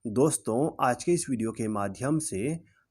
दोस्तों आज के इस वीडियो के माध्यम से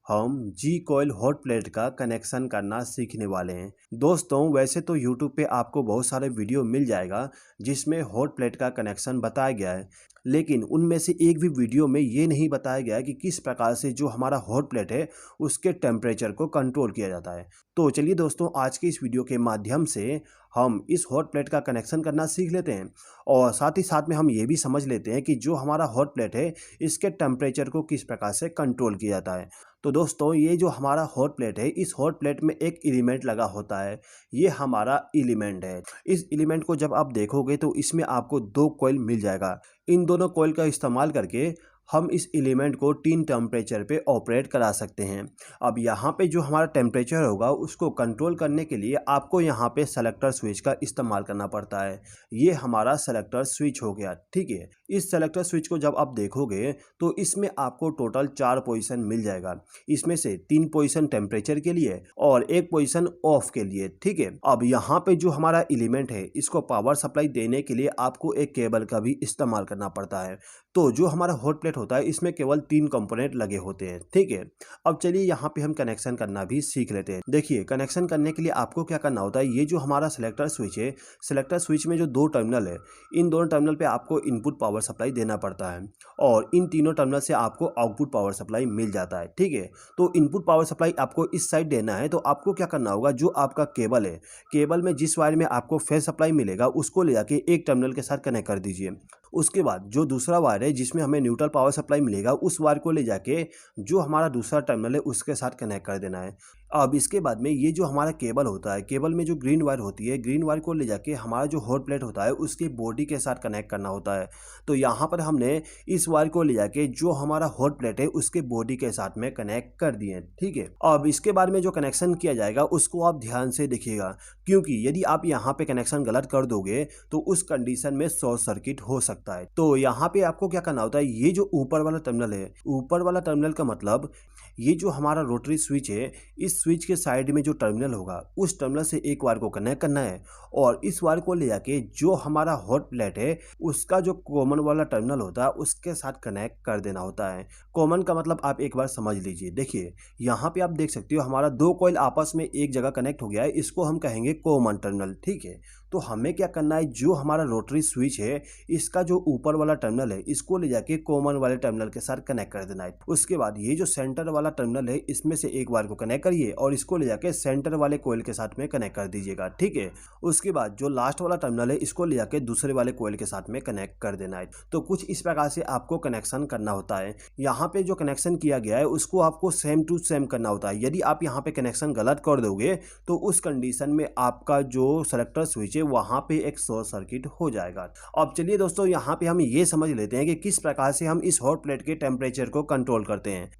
हम जी कॉइल हॉट प्लेट का कनेक्शन करना सीखने वाले हैं। दोस्तों वैसे तो यूट्यूब पे आपको बहुत सारे वीडियो मिल जाएगा जिसमें हॉट प्लेट का कनेक्शन बताया गया है, लेकिन उनमें से एक भी वीडियो में ये नहीं बताया गया है कि किस प्रकार से जो हमारा हॉट प्लेट है उसके टेम्परेचर को कंट्रोल किया जाता है। तो चलिए दोस्तों आज के इस वीडियो के माध्यम से हम इस हॉट प्लेट का कनेक्शन करना सीख लेते हैं और साथ ही साथ में हम ये भी समझ लेते हैं कि जो हमारा हॉट प्लेट है इसके टेम्परेचर को किस प्रकार से कंट्रोल किया जाता है। तो दोस्तों ये जो हमारा हॉट प्लेट है, इस हॉट प्लेट में एक एलिमेंट लगा होता है, ये हमारा एलिमेंट है। इस एलिमेंट को जब आप देखोगे तो इसमें आपको दो कॉइल मिल जाएगा। इन दोनों कॉइल का इस्तेमाल करके हम इस एलिमेंट को 3 टेम्परेचर पे ऑपरेट करा सकते हैं। अब यहाँ पे जो हमारा टेम्परेचर होगा उसको कंट्रोल करने के लिए आपको यहाँ पे सेलेक्टर स्विच का इस्तेमाल करना पड़ता है। ये हमारा सेलेक्टर स्विच हो गया, ठीक है। इस सेलेक्टर स्विच को जब आप देखोगे तो इसमें आपको टोटल 4 पोजीशन मिल जाएगा। इसमें से 3 पोजीशन टेम्परेचर के लिए और 1 पोजीशन ऑफ के लिए, ठीक है। अब यहाँ पे जो हमारा एलिमेंट है इसको पावर सप्लाई देने के लिए आपको एक केबल का भी इस्तेमाल करना पड़ता है। तो जो हमारा हॉट प्लेट होता है इसमें केवल 3 कंपोनेंट लगे होते हैं, ठीक है। अब चलिए यहाँ पे हम कनेक्शन करना भी सीख लेते हैं। देखिए कनेक्शन करने के लिए आपको क्या करना होता है, ये जो हमारा सेलेक्टर स्विच है, सेलेक्टर स्विच में जो 2 टर्मिनल है, इन दोनों टर्मिनल पे आपको इनपुट पावर सप्लाई देना पड़ता है और इन तीनों टर्मिनल से आपको आउटपुट पावर सप्लाई मिल जाता है, ठीक है। तो इनपुट पावर सप्लाई आपको इस साइड देना है, तो आपको क्या करना होगा, जो आपका केबल है, केबल में जिस वायर में आपको फेज सप्लाई मिलेगा उसको ले जाके एक टर्मिनल के साथ कनेक्ट कर दीजिए। उसके बाद जो दूसरा वायर है जिसमें हमें न्यूट्रल पावर सप्लाई मिलेगा, उस वायर को ले जाके जो हमारा दूसरा टर्मिनल है उसके साथ कनेक्ट कर देना है। अब इसके बाद में ये जो हमारा केबल होता है, केबल में जो ग्रीन वायर होती है, ग्रीन वायर को ले जाके हमारा जो हॉट प्लेट होता है उसकी बॉडी के साथ कनेक्ट करना होता है। तो यहाँ पर हमने इस वायर को ले जाके जो हमारा हॉट प्लेट है उसके बॉडी के साथ में कनेक्ट कर दिए, ठीक है। अब इसके बाद में जो कनेक्शन किया जाएगा उसको आप ध्यान से देखिएगा, क्योंकि यदि आप यहाँ पे कनेक्शन गलत कर दोगे तो उस कंडीशन में शॉर्ट सर्किट हो सकता है। तो यहाँ पे आपको क्या करना होता है, ये जो ऊपर वाला टर्मिनल है, ऊपर वाला टर्मिनल का मतलब ये जो हमारा रोटरी स्विच है, इस स्विच के साइड में जो टर्मिनल होगा उस टर्मिनल से एक वायर को कनेक्ट करना है और इस वायर को ले जाके जो हमारा हॉट प्लेट है उसका जो कॉमन वाला टर्मिनल होता है उसके साथ कनेक्ट कर देना होता है। कॉमन का मतलब आप एक बार समझ लीजिए। देखिए यहाँ पे आप देख सकते हो हमारा 2 कॉइल आपस में एक जगह कनेक्ट हो गया है, इसको हम कहेंगे कॉमन टर्मिनल, ठीक है। तो हमें क्या करना है, जो हमारा रोटरी स्विच है इसका जो ऊपर वाला टर्मिनल है इसको ले जाके कॉमन वाले टर्मिनल के साथ कनेक्ट कर देना है। उसके बाद ये जो सेंटर वाला टर्मिनल है इसमें से एक वायर को कनेक्ट करिए और इसको ले जाके सेंटर वाले कॉइल के साथ में कनेक्ट कर दीजिएगा, ठीक है। उसके बाद जो लास्ट वाला टर्मिनल है इसको ले जाके दूसरे वाले कॉइल के साथ में कनेक्ट कर देना है। तो कुछ इस प्रकार से आपको कनेक्शन करना होता है। यहाँ पे जो कनेक्शन किया गया है उसको आपको सेम टू सेम करना होता है। यदि आप यहाँ पे कनेक्शन गलत कर दोगे तो उस कंडीशन में आपका जो सेलेक्टर स्विच है वहाँ पे एक शॉर्ट सर्किट हो जाएगा। अब चलिए दोस्तों यहाँ पे हम ये समझ लेते हैं कि किस प्रकार से हम इस हॉट प्लेट के टेम्परेचर को कंट्रोल करते हैं।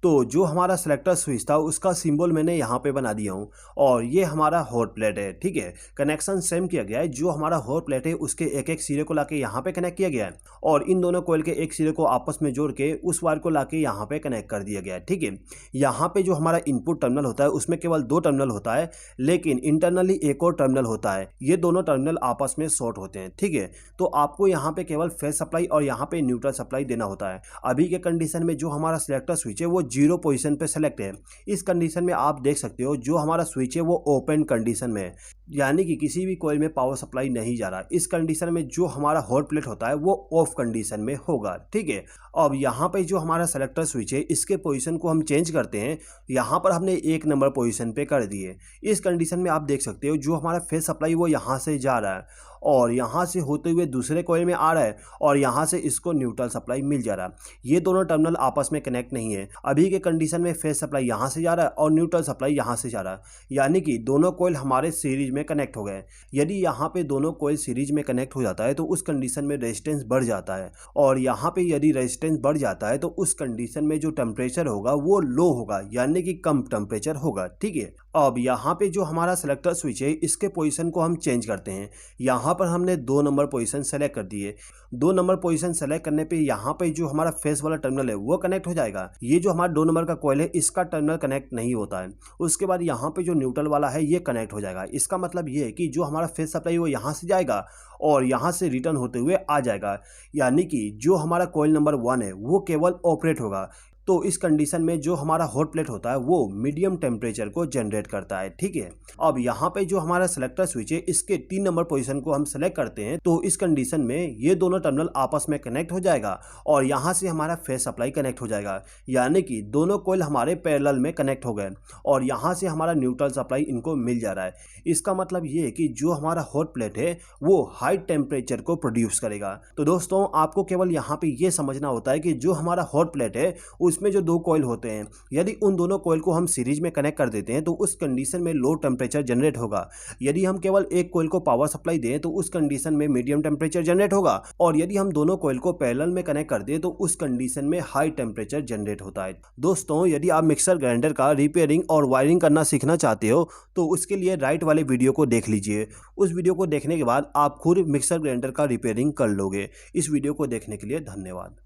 तो जो हमारा सेलेक्टर स्विच था उसका सिंबल मैंने यहाँ पे बना दिया हूँ और ये हमारा हॉट प्लेट है, ठीक है। कनेक्शन सेम किया गया है, जो हमारा हॉट प्लेट है उसके एक एक सिरे को लाके यहाँ पे कनेक्ट किया गया है और इन दोनों कॉइल के एक सिरे को आपस में जोड़ के उस वायर को लाके यहाँ पे कनेक्ट कर दिया गया है, ठीक है। यहाँ पे जो हमारा इनपुट टर्मिनल होता है उसमें केवल 2 टर्मिनल होता है, लेकिन इंटरनली एक और टर्मिनल होता है। ये दोनों टर्मिनल आपस में शॉर्ट होते हैं, ठीक है। तो आपको यहाँ पे केवल फेज सप्लाई और यहाँ पे न्यूट्रल सप्लाई देना होता है। अभी के कंडीशन में जो हमारा सेलेक्टर स्विच है वो 0 पोजीशन पे सेलेक्ट है। इस कंडीशन में आप देख सकते हो जो हमारा स्विच है वो ओपन कंडीशन में है, यानी कि किसी भी कॉइल में पावर सप्लाई नहीं जा रहा। इस कंडीशन में जो हमारा हॉट प्लेट होता है वो ऑफ कंडीशन में होगा, ठीक है। अब यहाँ पे जो हमारा सेलेक्टर स्विच है इसके पोजीशन को हम चेंज करते हैं। यहाँ पर हमने 1 नंबर पोजीशन पे कर दिए। इस कंडीशन में आप देख सकते हो जो हमारा फेज सप्लाई वो यहाँ से जा रहा है और यहाँ से होते हुए दूसरे कॉइल में आ रहा है और यहाँ से इसको न्यूट्रल सप्लाई मिल जा रहा है। ये दोनों टर्मिनल आपस में कनेक्ट नहीं है। अभी के कंडीशन में फेज सप्लाई यहाँ से जा रहा है और न्यूट्रल सप्लाई यहाँ से जा रहा है, यानी कि दोनों कॉइल हमारे सीरीज में कनेक्ट हो गए। यदि यहाँ पे दोनों कॉइल सीरीज में कनेक्ट हो जाता है तो उस कंडीशन में रेजिस्टेंस बढ़ जाता है और यहाँ पे यदि रेजिस्टेंस बढ़ जाता है तो उस कंडीशन में जो टेम्परेचर होगा वो लो होगा, यानी कि कम टेम्परेचर होगा, ठीक है। अब यहाँ पे जो हमारा सेलेक्टर स्विच है इसके पोजीशन को हम चेंज करते हैं। यहाँ पर हमने 2 नंबर पोजीशन सेलेक्ट कर दिए। 2 नंबर पोजीशन सेलेक्ट करने पे यहाँ पे जो हमारा फेस वाला टर्मिनल है वो कनेक्ट हो जाएगा। ये जो हमारा 2 नंबर का कॉइल है इसका टर्मिनल कनेक्ट नहीं होता है। उसके बाद यहाँ पे जो न्यूट्रल वाला है ये कनेक्ट हो जाएगा। इसका मतलब ये है कि जो हमारा फेस सप्लाई वो यहाँ से जाएगा और यहाँ से रिटर्न होते हुए आ जाएगा, यानी कि जो हमारा कॉइल नंबर 1 है वो केवल ऑपरेट होगा। तो इस कंडीशन में जो हमारा हॉट प्लेट होता है वो मीडियम टेम्परेचर को जनरेट करता है। ठीक है, अब यहाँ पे जो हमारा सेलेक्टर स्विच है इसके 3 नंबर पोजीशन को हम सेलेक्ट करते हैं, तो इस कंडीशन में ये दोनों टर्मिनल आपस में कनेक्ट हो जाएगा और यहाँ से हमारा फेस सप्लाई कनेक्ट हो जाएगा, यानी कि दोनों कॉइल हमारे पैरेलल में कनेक्ट हो गए और यहाँ से हमारा न्यूट्रल सप्लाई इनको मिल जा रहा है। इसका मतलब ये है कि जो हमारा हॉट प्लेट है वो हाई टेम्परेचर को प्रोड्यूस करेगा। तो दोस्तों आपको केवल यहाँ पे ये समझना होता है कि जो हमारा हॉट प्लेट है उसमें जो 2 कॉइल होते हैं, यदि उन दोनों कॉइल को हम सीरीज में कनेक्ट कर देते हैं तो उस कंडीशन में लो टेम्परेचर जनरेट होगा। यदि हम केवल एक कॉइल को पावर सप्लाई दें तो उस कंडीशन में मीडियम टेम्परेचर जनरेट होगा और यदि हम दोनों कॉइल को पैरेलल में कनेक्ट कर दें तो उस कंडीशन में हाई टेम्परेचर जनरेट होता है। दोस्तों यदि आप मिक्सर ग्राइंडर का रिपेयरिंग और वायरिंग करना सीखना चाहते हो तो उसके लिए राइट वाले वीडियो को देख लीजिए। उस वीडियो को देखने के बाद आप खुद मिक्सर ग्राइंडर का रिपेयरिंग कर लोगे। इस वीडियो को देखने के लिए धन्यवाद।